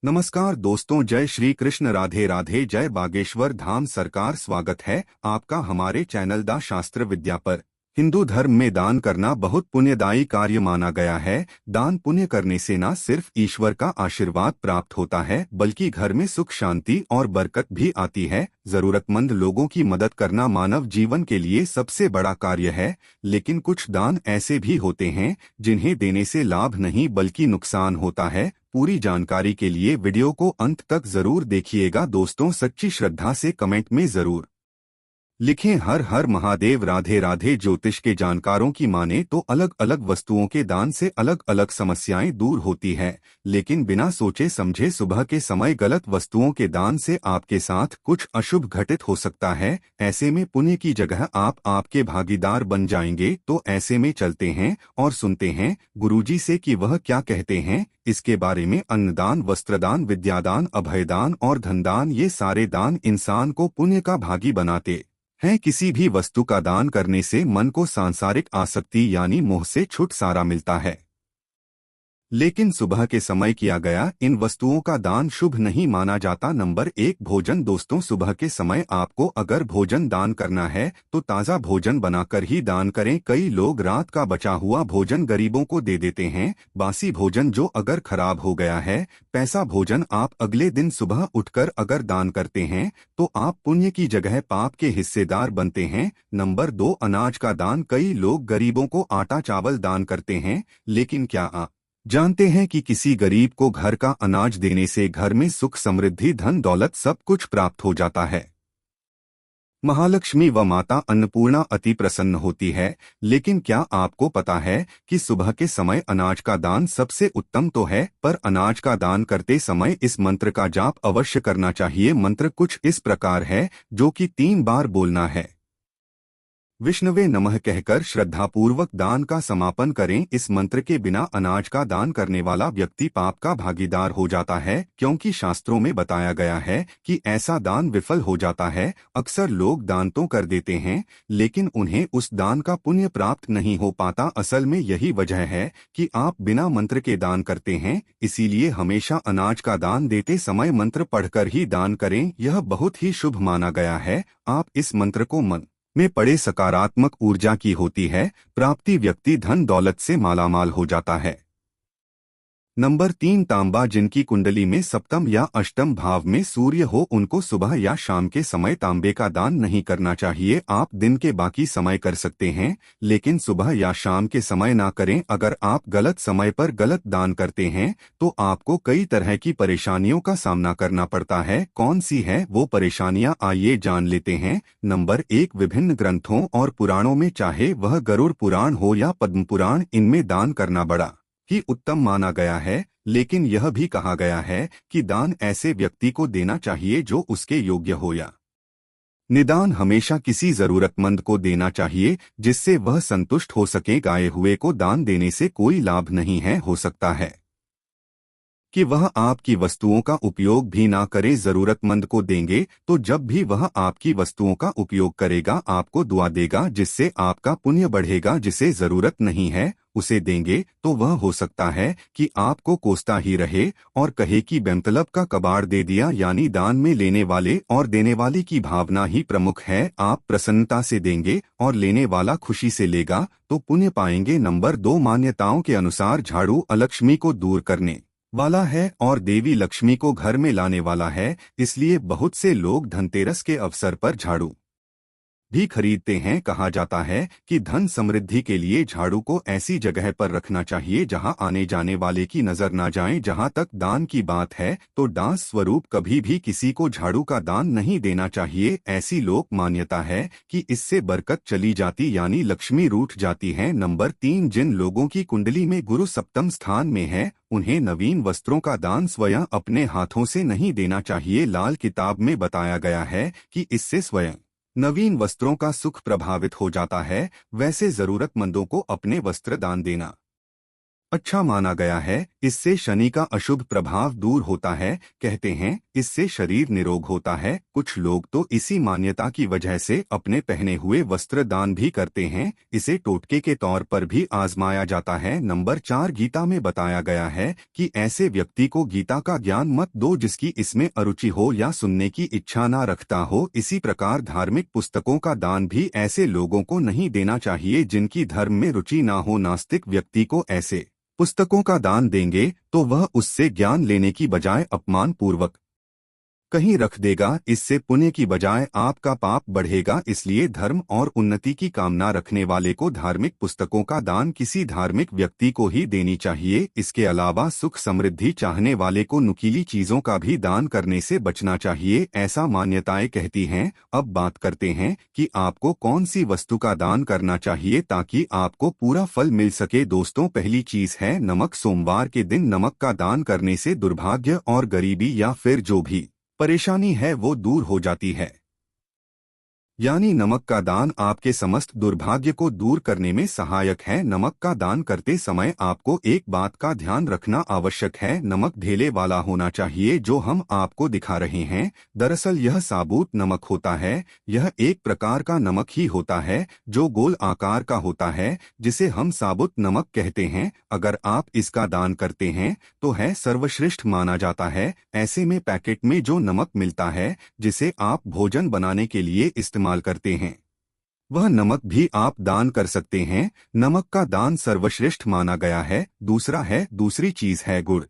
नमस्कार दोस्तों, जय श्री कृष्ण, राधे राधे, जय बागेश्वर धाम सरकार। स्वागत है आपका हमारे चैनल दा शास्त्र विद्या पर। हिंदू धर्म में दान करना बहुत पुण्यदायी कार्य माना गया है। दान पुण्य करने से न सिर्फ ईश्वर का आशीर्वाद प्राप्त होता है बल्कि घर में सुख शांति और बरकत भी आती है। जरूरतमंद लोगों की मदद करना मानव जीवन के लिए सबसे बड़ा कार्य है, लेकिन कुछ दान ऐसे भी होते हैं जिन्हें देने से लाभ नहीं बल्कि नुकसान होता है। पूरी जानकारी के लिए वीडियो को अंत तक जरूर देखिएगा दोस्तों। सच्ची श्रद्धा से कमेंट में जरूर लिखें हर हर महादेव। राधे राधे। ज्योतिष के जानकारों की माने तो अलग अलग वस्तुओं के दान से अलग अलग समस्याएं दूर होती है, लेकिन बिना सोचे समझे सुबह के समय गलत वस्तुओं के दान से आपके साथ कुछ अशुभ घटित हो सकता है। ऐसे में पुण्य की जगह आप आपके भागीदार बन जाएंगे। तो ऐसे में चलते हैं और सुनते हैं गुरुजी से कि वह क्या कहते हैं इसके बारे में। अन्नदान, वस्त्रदान, विद्यादान, अभयदान और धनदान, ये सारे दान इंसान को पुण्य का भागी बनाते हैं। किसी भी वस्तु का दान करने से मन को सांसारिक आसक्ति यानी मोह से छुटकारा मिलता है, लेकिन सुबह के समय किया गया इन वस्तुओं का दान शुभ नहीं माना जाता। नंबर 1, भोजन। दोस्तों, सुबह के समय आपको अगर भोजन दान करना है तो ताज़ा भोजन बनाकर ही दान करें। कई लोग रात का बचा हुआ भोजन गरीबों को दे देते हैं। बासी भोजन जो अगर खराब हो गया है, पैसा भोजन आप अगले दिन सुबह उठकर अगर दान करते हैं तो आप पुण्य की जगह पाप के हिस्सेदार बनते हैं। नंबर 2, अनाज का दान। कई लोग गरीबों को आटा चावल दान करते हैं, लेकिन क्या आप जानते हैं कि किसी गरीब को घर का अनाज देने से घर में सुख समृद्धि धन दौलत सब कुछ प्राप्त हो जाता है। महालक्ष्मी व माता अन्नपूर्णा अति प्रसन्न होती है। लेकिन क्या आपको पता है कि सुबह के समय अनाज का दान सबसे उत्तम तो है, पर अनाज का दान करते समय इस मंत्र का जाप अवश्य करना चाहिए। मंत्र कुछ इस प्रकार है, जो कि 3 बार बोलना है। विष्णवे नमः कहकर श्रद्धापूर्वक दान का समापन करें। इस मंत्र के बिना अनाज का दान करने वाला व्यक्ति पाप का भागीदार हो जाता है, क्योंकि शास्त्रों में बताया गया है कि ऐसा दान विफल हो जाता है। अक्सर लोग दान तो कर देते हैं, लेकिन उन्हें उस दान का पुण्य प्राप्त नहीं हो पाता। असल में यही वजह है कि आप बिना मंत्र के दान करते हैं। इसीलिए हमेशा अनाज का दान देते समय मंत्र पढ़कर ही दान करें, यह बहुत ही शुभ माना गया है। आप इस मंत्र को मन में पड़े सकारात्मक ऊर्जा की होती है प्राप्ति, व्यक्ति धन दौलत से मालामाल हो जाता है। नंबर 3, तांबा। जिनकी कुंडली में सप्तम या अष्टम भाव में सूर्य हो, उनको सुबह या शाम के समय तांबे का दान नहीं करना चाहिए। आप दिन के बाकी समय कर सकते हैं, लेकिन सुबह या शाम के समय ना करें। अगर आप गलत समय पर गलत दान करते हैं तो आपको कई तरह की परेशानियों का सामना करना पड़ता है। कौन सी है वो परेशानियां, आइए जान लेते हैं। नंबर 1, विभिन्न ग्रंथों और पुराणों में, चाहे वह गरुड़ पुराण हो या पद्म पुराण, इनमें दान करना बड़ा ही उत्तम माना गया है। लेकिन यह भी कहा गया है कि दान ऐसे व्यक्ति को देना चाहिए जो उसके योग्य हो, या निदान हमेशा किसी जरूरतमंद को देना चाहिए जिससे वह संतुष्ट हो सके। गाये हुए को दान देने से कोई लाभ नहीं है। हो सकता है कि वह आपकी वस्तुओं का उपयोग भी ना करे। जरूरतमंद को देंगे तो जब भी वह आपकी वस्तुओं का उपयोग करेगा आपको दुआ देगा, जिससे आपका पुण्य बढ़ेगा। जिसे जरूरत नहीं है उसे देंगे तो वह हो सकता है कि आपको कोसता ही रहे और कहे कि बेमतलब का कबाड़ दे दिया। यानी दान में लेने वाले और देने वाले की भावना ही प्रमुख है। आप प्रसन्नता से देंगे और लेने वाला खुशी से लेगा तो पुण्य पाएंगे। नंबर 2, मान्यताओं के अनुसार झाड़ू अलक्ष्मी को दूर करने वाला है और देवी लक्ष्मी को घर में लाने वाला है। इसलिए बहुत से लोग धनतेरस के अवसर पर झाड़ू भी खरीदते हैं। कहा जाता है कि धन समृद्धि के लिए झाड़ू को ऐसी जगह पर रखना चाहिए जहां आने जाने वाले की नजर ना जाए। जहां तक दान की बात है तो दान स्वरूप कभी भी किसी को झाड़ू का दान नहीं देना चाहिए। ऐसी लोक मान्यता है कि इससे बरकत चली जाती यानी लक्ष्मी रूठ जाती है। नंबर 3, जिन लोगों की कुंडली में गुरु सप्तम स्थान में है उन्हें नवीन वस्त्रों का दान स्वयं अपने हाथों से नहीं देना चाहिए। लाल किताब में बताया गया है कि इससे स्वयं नवीन वस्त्रों का सुख प्रभावित हो जाता है। वैसे जरूरतमंदों को अपने वस्त्र दान देना अच्छा माना गया है। इससे शनि का अशुभ प्रभाव दूर होता है। कहते हैं इससे शरीर निरोग होता है। कुछ लोग तो इसी मान्यता की वजह से अपने पहने हुए वस्त्र दान भी करते हैं। इसे टोटके के तौर पर भी आजमाया जाता है। नंबर 4, गीता में बताया गया है कि ऐसे व्यक्ति को गीता का ज्ञान मत दो जिसकी इसमें अरुचि हो या सुनने की इच्छा ना रखता हो। इसी प्रकार धार्मिक पुस्तकों का दान भी ऐसे लोगों को नहीं देना चाहिए जिनकी धर्म में रुचि ना हो। नास्तिक व्यक्ति को ऐसे पुस्तकों का दान देंगे तो वह उससे ज्ञान लेने की बजाय अपमान पूर्वक कहीं रख देगा। इससे पुण्य की बजाय आपका पाप बढ़ेगा। इसलिए धर्म और उन्नति की कामना रखने वाले को धार्मिक पुस्तकों का दान किसी धार्मिक व्यक्ति को ही देनी चाहिए। इसके अलावा सुख समृद्धि चाहने वाले को नुकीली चीजों का भी दान करने से बचना चाहिए, ऐसा मान्यताएं कहती हैं। अब बात करते हैं कि आपको कौन सी वस्तु का दान करना चाहिए ताकि आपको पूरा फल मिल सके। दोस्तों, पहली चीज है नमक। सोमवार के दिन नमक का दान करने से दुर्भाग्य और गरीबी या फिर जो भी परेशानी है वो दूर हो जाती है। यानी नमक का दान आपके समस्त दुर्भाग्य को दूर करने में सहायक है। नमक का दान करते समय आपको एक बात का ध्यान रखना आवश्यक है, नमक ढेले वाला होना चाहिए। जो हम आपको दिखा रहे हैं दरअसल यह साबुत नमक होता है। यह एक प्रकार का नमक ही होता है जो गोल आकार का होता है, जिसे हम साबुत नमक कहते हैं। अगर आप इसका दान करते हैं तो है सर्वश्रेष्ठ माना जाता है। ऐसे में पैकेट में जो नमक मिलता है जिसे आप भोजन बनाने के लिए इस्तेमाल करते हैं, वह नमक भी आप दान कर सकते हैं। नमक का दान सर्वश्रेष्ठ माना गया है। दूसरी चीज है गुड़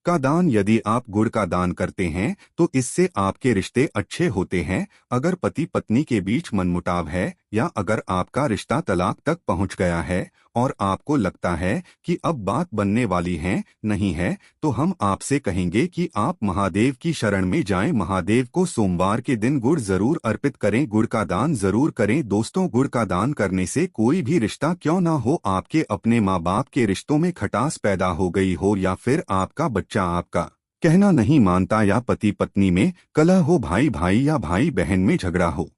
का दान। यदि आप गुड़ का दान करते हैं तो इससे आपके रिश्ते अच्छे होते हैं। अगर पति पत्नी के बीच मनमुटाव है या अगर आपका रिश्ता तलाक तक पहुंच गया है और आपको लगता है कि अब बात बनने वाली नहीं है, तो हम आपसे कहेंगे कि आप महादेव की शरण में जाएं। महादेव को सोमवार के दिन गुड़ जरूर अर्पित करें, गुड़ का दान जरूर करें। दोस्तों, गुड़ का दान करने से कोई भी रिश्ता क्यों ना हो, आपके अपने माँ बाप के रिश्तों में खटास पैदा हो गई हो या फिर आपका बच्चा आपका कहना नहीं मानता या पति पत्नी में कलह हो, भाई भाई या भाई बहन में झगड़ा हो,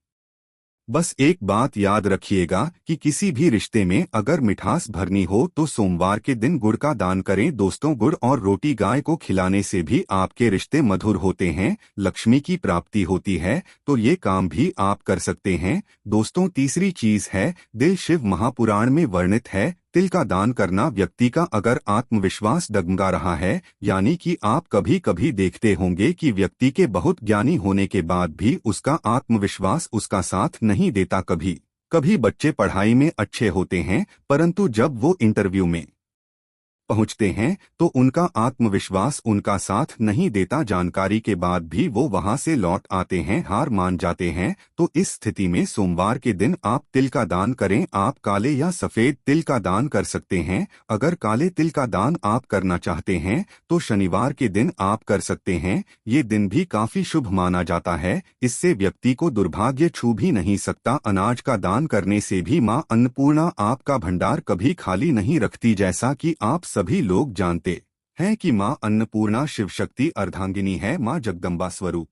बस एक बात याद रखिएगा कि किसी भी रिश्ते में अगर मिठास भरनी हो तो सोमवार के दिन गुड़ का दान करें। दोस्तों, गुड़ और रोटी गाय को खिलाने से भी आपके रिश्ते मधुर होते हैं, लक्ष्मी की प्राप्ति होती है, तो ये काम भी आप कर सकते हैं। दोस्तों, तीसरी चीज है दिल। शिव महापुराण में वर्णित है तिल का दान करना। व्यक्ति का अगर आत्मविश्वास डगमगा रहा है, यानी कि आप कभी कभी देखते होंगे कि व्यक्ति के बहुत ज्ञानी होने के बाद भी उसका आत्मविश्वास उसका साथ नहीं देता। कभी कभी बच्चे पढ़ाई में अच्छे होते हैं परंतु जब वो इंटरव्यू में पहुंचते हैं तो उनका आत्मविश्वास उनका साथ नहीं देता। जानकारी के बाद भी वो वहां से लौट आते हैं, हार मान जाते हैं। तो इस स्थिति में सोमवार के दिन आप तिल का दान करें। आप काले या सफेद तिल का दान कर सकते हैं। अगर काले तिल का दान आप करना चाहते हैं तो शनिवार के दिन आप कर सकते हैं। ये दिन भी काफी शुभ माना जाता है, इससे व्यक्ति को दुर्भाग्य छू भी नहीं सकता। अनाज का दान करने से भी माँ अन्नपूर्णा आपका भंडार कभी खाली नहीं रखती। जैसा कि आप सभी लोग जानते हैं कि माँ अन्नपूर्णा शिव शक्ति अर्धांगिनी है, माँ जगदम्बा स्वरूप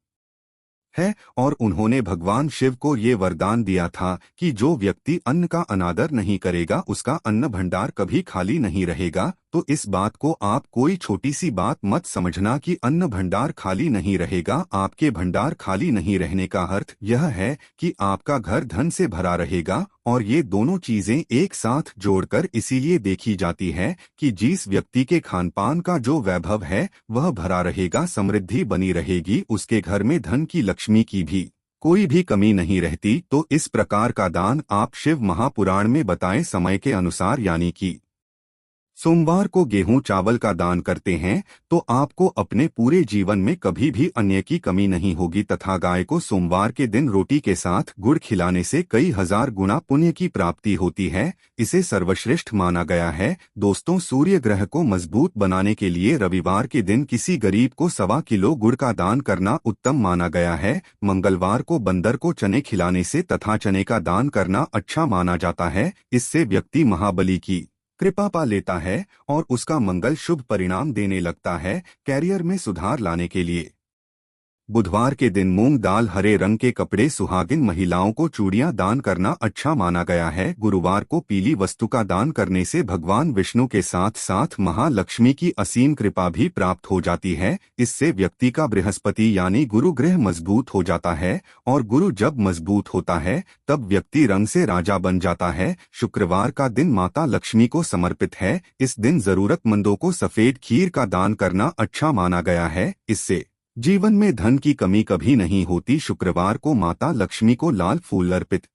है और उन्होंने भगवान शिव को ये वरदान दिया था कि जो व्यक्ति अन्न का अनादर नहीं करेगा उसका अन्न भंडार कभी खाली नहीं रहेगा। तो इस बात को आप कोई छोटी सी बात मत समझना कि अन्न भंडार खाली नहीं रहेगा। आपके भंडार खाली नहीं रहने का अर्थ यह है कि आपका घर धन से भरा रहेगा, और ये दोनों चीजें एक साथ जोड़कर इसीलिए देखी जाती है कि जिस व्यक्ति के खान पान का जो वैभव है वह भरा रहेगा, समृद्धि बनी रहेगी, उसके घर में धन की लक्ष्मी की भी कोई भी कमी नहीं रहती। तो इस प्रकार का दान आप शिव महापुराण में बताए समय के अनुसार यानी कि सोमवार को गेहूं चावल का दान करते हैं तो आपको अपने पूरे जीवन में कभी भी अन्न की कमी नहीं होगी, तथा गाय को सोमवार के दिन रोटी के साथ गुड़ खिलाने से कई हजार गुना पुण्य की प्राप्ति होती है। इसे सर्वश्रेष्ठ माना गया है। दोस्तों, सूर्य ग्रह को मजबूत बनाने के लिए रविवार के दिन किसी गरीब को 1.25 किलो गुड़ का दान करना उत्तम माना गया है। मंगलवार को बंदर को चने खिलाने से तथा चने का दान करना अच्छा माना जाता है। इससे व्यक्ति महाबली की कृपा पा लेता है और उसका मंगल शुभ परिणाम देने लगता है। कैरियर में सुधार लाने के लिए बुधवार के दिन मूंग दाल हरे रंग के कपड़े सुहागिन महिलाओं को चूड़ियां दान करना अच्छा माना गया है। गुरुवार को पीली वस्तु का दान करने से भगवान विष्णु के साथ साथ महालक्ष्मी की असीम कृपा भी प्राप्त हो जाती है। इससे व्यक्ति का बृहस्पति यानी गुरु ग्रह मजबूत हो जाता है और गुरु जब मजबूत होता है तब व्यक्ति रंग से राजा बन जाता है। शुक्रवार का दिन माता लक्ष्मी को समर्पित है। इस दिन जरूरतमंदों को सफेद खीर का दान करना अच्छा माना गया है। इससे जीवन में धन की कमी कभी नहीं होती। शुक्रवार को माता लक्ष्मी को लाल फूल अर्पित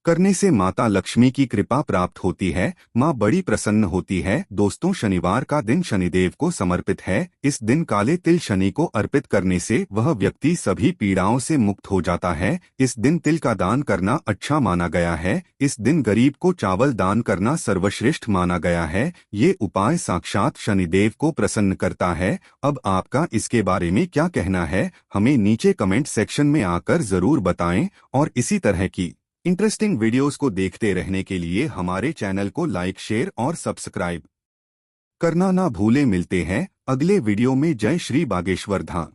करने से माता लक्ष्मी की कृपा प्राप्त होती है। माँ बड़ी प्रसन्न होती है। दोस्तों, शनिवार का दिन शनिदेव को समर्पित है। इस दिन काले तिल शनि को अर्पित करने से वह व्यक्ति सभी पीड़ाओं से मुक्त हो जाता है। इस दिन तिल का दान करना अच्छा माना गया है। इस दिन गरीब को चावल दान करना सर्वश्रेष्ठ माना गया है। ये उपाय साक्षात शनिदेव को प्रसन्न करता है। अब आपका इसके बारे में क्या कहना है, हमें नीचे कमेंट सेक्शन में आकर जरूर बताएं और इसी तरह की इंटरेस्टिंग वीडियोस को देखते रहने के लिए हमारे चैनल को लाइक, शेयर और सब्सक्राइब करना ना भूलें। मिलते हैं अगले वीडियो में। जय श्री बागेश्वर धाम।